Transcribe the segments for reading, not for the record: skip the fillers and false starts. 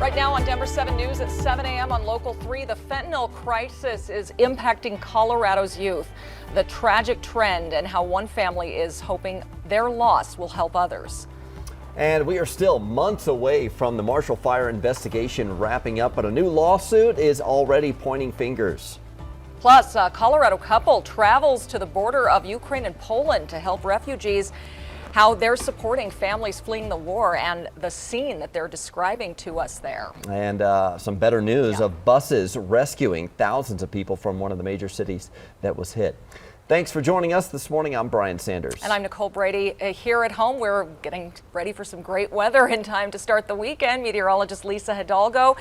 Right now on Denver 7 News at 7 a.m. on Local 3, the fentanyl crisis is impacting Colorado's youth. The tragic trend and how one family is hoping their loss will help others. And we are still months away from the Marshall Fire investigation wrapping up, but a new lawsuit is already pointing fingers. Plus, a Colorado couple travels to the border of Ukraine and Poland to help refugees, how they're supporting families fleeing the war and the scene that they're describing to us there. And some better news of buses rescuing thousands of people from one of the major cities that was hit. Thanks for joining us this morning. I'm Brian Sanders. And I'm Nicole Brady. Here at home, we're getting ready for some great weather in time to start the weekend. Meteorologist Lisa Hidalgo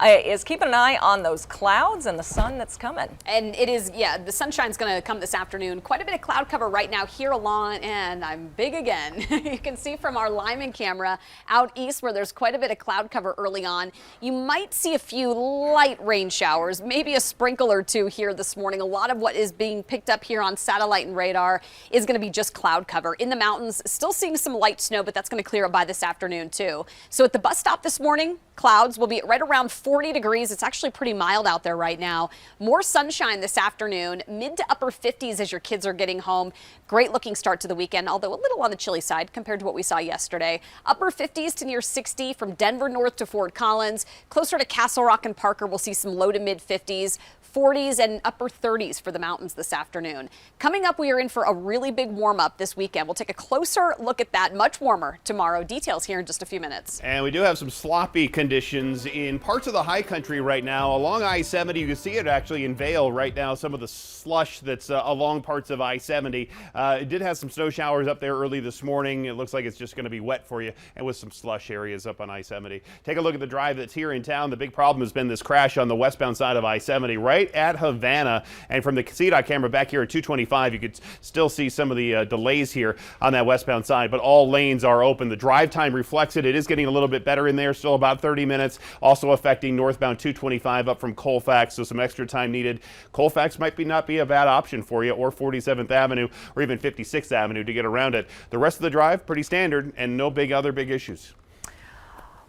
is keeping an eye on those clouds and the sun that's coming. And it is, the sunshine's going to come this afternoon. Quite a bit of cloud cover right now here along, and I'm big again. You can see from our Lyman camera out east where there's quite a bit of cloud cover early on. You might see a few light rain showers, maybe a sprinkle or two here this morning. A lot of what is being picked up here on satellite and radar is going to be just cloud cover. In the mountains, still seeing some light snow, but that's going to clear up by this afternoon too. So at the bus stop this morning, clouds will be right around 40 degrees. It's actually pretty mild out there right now. More sunshine this afternoon, mid to upper 50s as your kids are getting home. Great looking start to the weekend, although a little on the chilly side compared to what we saw yesterday. Upper 50s to near 60 from Denver north to Fort Collins. Closer to Castle Rock and Parker, we'll see some low to mid 50s. 40s and upper 30s for the mountains this afternoon. Coming up, we are in for a really big warm up this weekend. We'll take a closer look at that. Much warmer tomorrow. Details here in just a few minutes. And we do have some sloppy conditions in parts of the high country right now. Along I-70, you can see it actually in Vail right now, some of the slush that's along parts of I-70. It did have some snow showers up there early this morning. It looks like it's just going to be wet for you, and with some slush areas up on I-70. Take a look at the drive that's here in town. The big problem has been this crash on the westbound side of I-70 right at Havana, and from the CDOT camera back here at 225, you could still see some of the delays here on that westbound side, but all lanes are open. The drive time reflects it. It is getting a little bit better in there, still about 30 minutes, also affecting northbound 225 up from Colfax, so some extra time needed. Colfax might not be a bad option for you, or 47th Avenue, or even 56th Avenue to get around it. The rest of the drive, pretty standard, and no other big issues.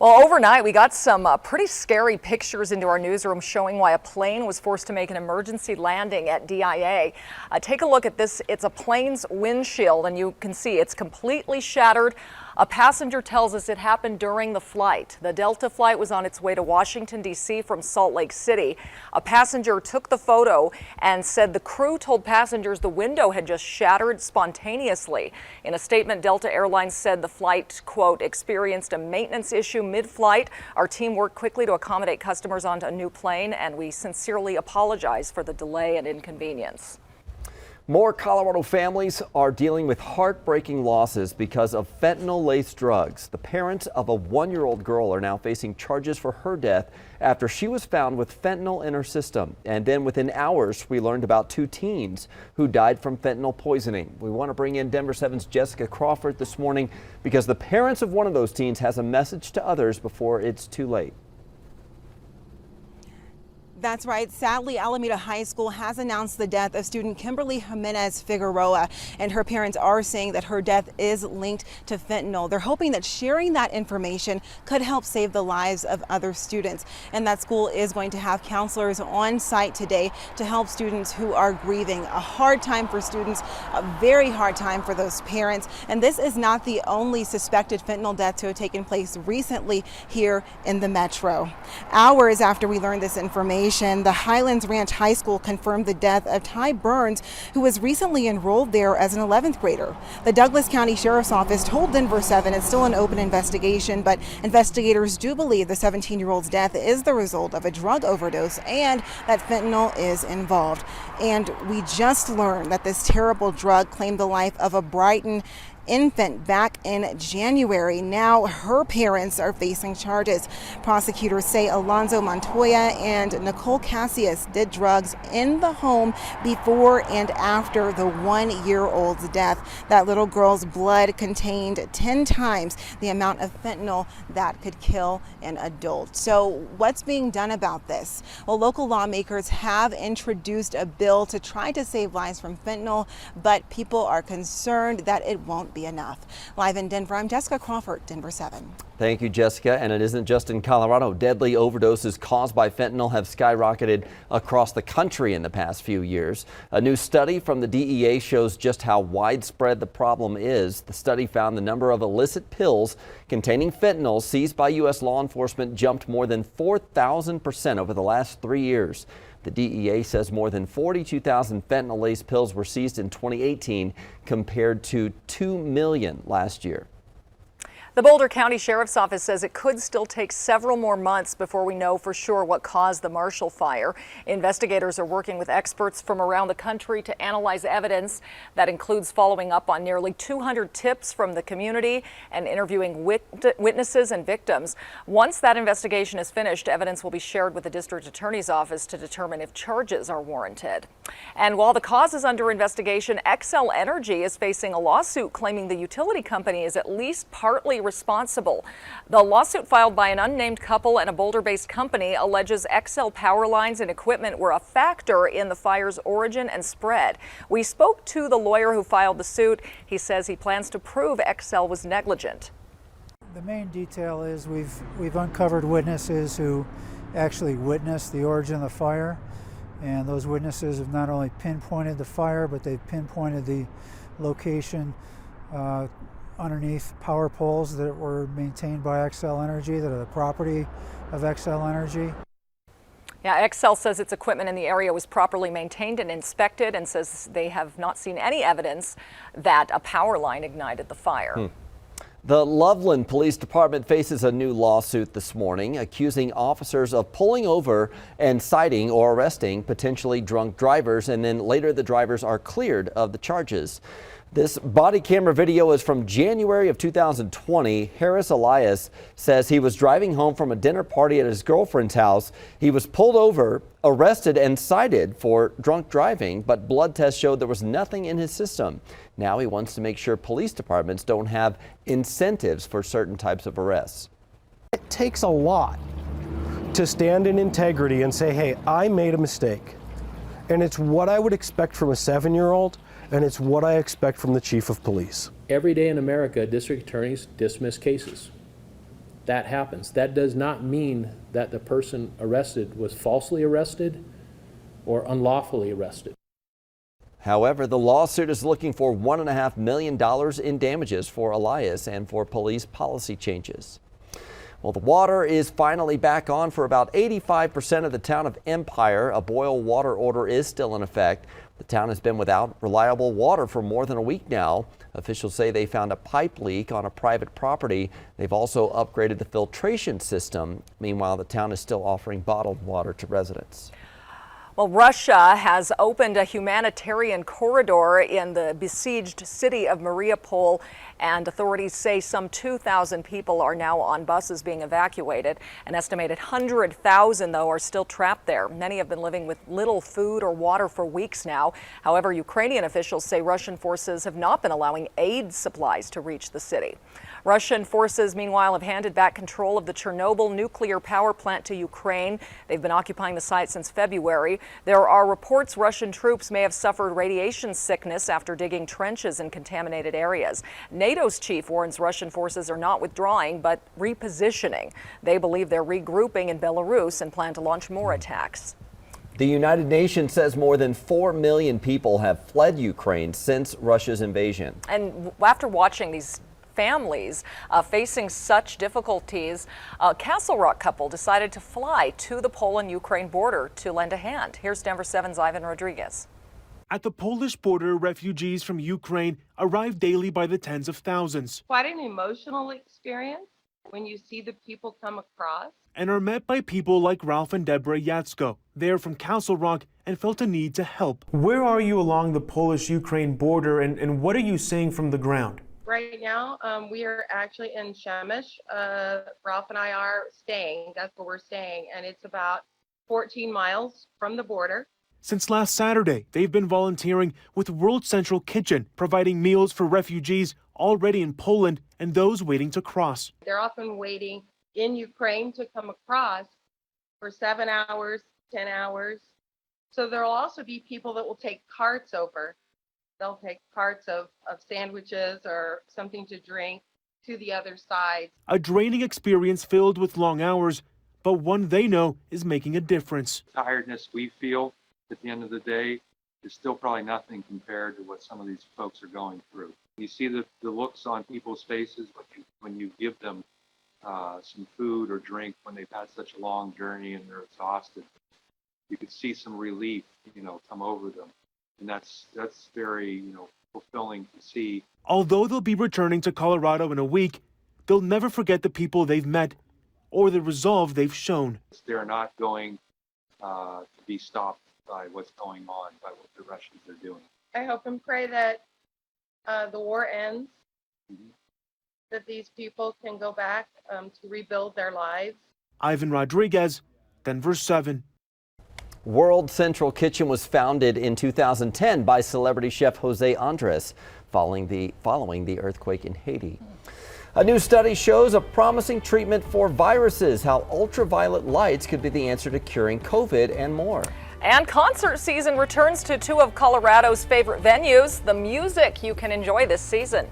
Well, overnight, we got some pretty scary pictures into our newsroom showing why a plane was forced to make an emergency landing at DIA. Take a look at this. It's a plane's windshield, and you can see it's completely shattered. A passenger tells us it happened during the flight. The Delta flight was on its way to Washington, D.C. from Salt Lake City. A passenger took the photo and said the crew told passengers the window had just shattered spontaneously. In a statement, Delta Airlines said the flight, quote, experienced a maintenance issue mid-flight. Our team worked quickly to accommodate customers onto a new plane, and we sincerely apologize for the delay and inconvenience. More Colorado families are dealing with heartbreaking losses because of fentanyl-laced drugs. The parents of a 1-year-old girl are now facing charges for her death after she was found with fentanyl in her system. And then within hours, we learned about 2 teens who died from fentanyl poisoning. We want to bring in Denver 7's Jessica Crawford this morning because the parents of one of those teens has a message to others before it's too late. That's right. Sadly, Alameda High School has announced the death of student Kimberly Jimenez Figueroa, and her parents are saying that her death is linked to fentanyl. They're hoping that sharing that information could help save the lives of other students. And that school is going to have counselors on site today to help students who are grieving. A hard time for students, a very hard time for those parents. And this is not the only suspected fentanyl death to have taken place recently here in the metro. Hours after we learned this information, the Highlands Ranch High School confirmed the death of Ty Burns, who was recently enrolled there as an 11th grader. The Douglas County Sheriff's Office told Denver 7 it's still an open investigation, but investigators do believe the 17-year-old's death is the result of a drug overdose and that fentanyl is involved. And we just learned that this terrible drug claimed the life of a Brighton infant back in January. Now her parents are facing charges. Prosecutors say Alonzo Montoya and Nicole Cassius did drugs in the home before and after the 1-year-old's death. That little girl's blood contained 10 times the amount of fentanyl that could kill an adult. So what's being done about this? Well, local lawmakers have introduced a bill to try to save lives from fentanyl, but people are concerned that it won't be enough. Live in Denver, I'm Jessica Crawford, Denver 7. Thank you, Jessica. And it isn't just in Colorado. Deadly overdoses caused by fentanyl have skyrocketed across the country in the past few years. A new study from the DEA shows just how widespread the problem is. The study found the number of illicit pills containing fentanyl seized by U.S. law enforcement jumped more than 4,000% over the last 3 years. The DEA says more than 42,000 fentanyl-laced pills were seized in 2018 compared to 2 million last year. The Boulder County Sheriff's Office says it could still take several more months before we know for sure what caused the Marshall fire. Investigators are working with experts from around the country to analyze evidence. That includes following up on nearly 200 tips from the community and interviewing witnesses and victims. Once that investigation is finished, evidence will be shared with the district attorney's office to determine if charges are warranted. And while the cause is under investigation, Xcel Energy is facing a lawsuit claiming the utility company is at least partly responsible. The lawsuit filed by an unnamed couple and a Boulder-based company alleges Xcel power lines and equipment were a factor in the fire's origin and spread. We spoke to the lawyer who filed the suit. He says he plans to prove Xcel was negligent. The main detail is we've uncovered witnesses who actually witnessed the origin of the fire, and those witnesses have not only pinpointed the fire, but they've pinpointed the location underneath power poles that were maintained by Xcel Energy, that are the property of Xcel Energy. Yeah, Xcel says its equipment in the area was properly maintained and inspected, and says they have not seen any evidence that a power line ignited the fire. The Loveland Police Department faces a new lawsuit this morning, accusing officers of pulling over and citing or arresting potentially drunk drivers, and then later the drivers are cleared of the charges. This body camera video is from January of 2020. Harris Elias says he was driving home from a dinner party at his girlfriend's house. He was pulled over, arrested, and cited for drunk driving, but blood tests showed there was nothing in his system. Now he wants to make sure police departments don't have incentives for certain types of arrests. It takes a lot to stand in integrity and say, hey, I made a mistake. And it's what I would expect from a 7-year-old. And it's what I expect from the chief of police. Every day in America, district attorneys dismiss cases. That happens. That does not mean that the person arrested was falsely arrested or unlawfully arrested. However, the lawsuit is looking for $1.5 million in damages for Elias and for police policy changes. Well, the water is finally back on for about 85% of the town of Empire. A boil water order is still in effect. The town has been without reliable water for more than a week now. Officials say they found a pipe leak on a private property. They've also upgraded the filtration system. Meanwhile, the town is still offering bottled water to residents. Well, Russia has opened a humanitarian corridor in the besieged city of Mariupol, and authorities say some 2,000 people are now on buses being evacuated. An estimated 100,000, though, are still trapped there. Many have been living with little food or water for weeks now. However, Ukrainian officials say Russian forces have not been allowing aid supplies to reach the city. Russian forces, meanwhile, have handed back control of the Chernobyl nuclear power plant to Ukraine. They've been occupying the site since February. There are reports Russian troops may have suffered radiation sickness after digging trenches in contaminated areas. NATO's chief warns Russian forces are not withdrawing, but repositioning. They believe they're regrouping in Belarus and plan to launch more attacks. The United Nations says more than 4 million people have fled Ukraine since Russia's invasion. And after watching these families facing such difficulties, a Castle Rock couple decided to fly to the Poland-Ukraine border to lend a hand. Here's Denver 7's Ivan Rodriguez. At the Polish border, refugees from Ukraine arrive daily by the tens of thousands. Quite an emotional experience when you see the people come across. And are met by people like Ralph and Deborah Yatsko. They're from Castle Rock and felt a need to help. Where are you along the Polish-Ukraine border, and what are you seeing from the ground? Right now, we are actually in Shemish. Ralph and I are staying. That's where we're staying. And it's about 14 miles from the border. Since last Saturday, they've been volunteering with World Central Kitchen, providing meals for refugees already in Poland and those waiting to cross. They're often waiting in Ukraine to come across for 7 hours, 10 hours. So there will also be people that will take carts over. They'll take carts of sandwiches or something to drink to the other side. A draining experience filled with long hours, but one they know is making a difference. Tiredness we feel at the end of the day is still probably nothing compared to what some of these folks are going through. You see the looks on people's faces when you give them some food or drink when they've had such a long journey and they're exhausted. You could see some relief, come over them. And that's very, fulfilling to see. Although they'll be returning to Colorado in a week, they'll never forget the people they've met or the resolve they've shown. They're not going to be stopped by what's going on, by what the Russians are doing. I hope and pray that the war ends, that these people can go back to rebuild their lives. Ivan Rodriguez, Denver 7. World Central Kitchen was founded in 2010 by celebrity chef Jose Andres following the earthquake in Haiti. A new study shows a promising treatment for viruses, how ultraviolet lights could be the answer to curing COVID and more. And concert season returns to two of Colorado's favorite venues, the music you can enjoy this season.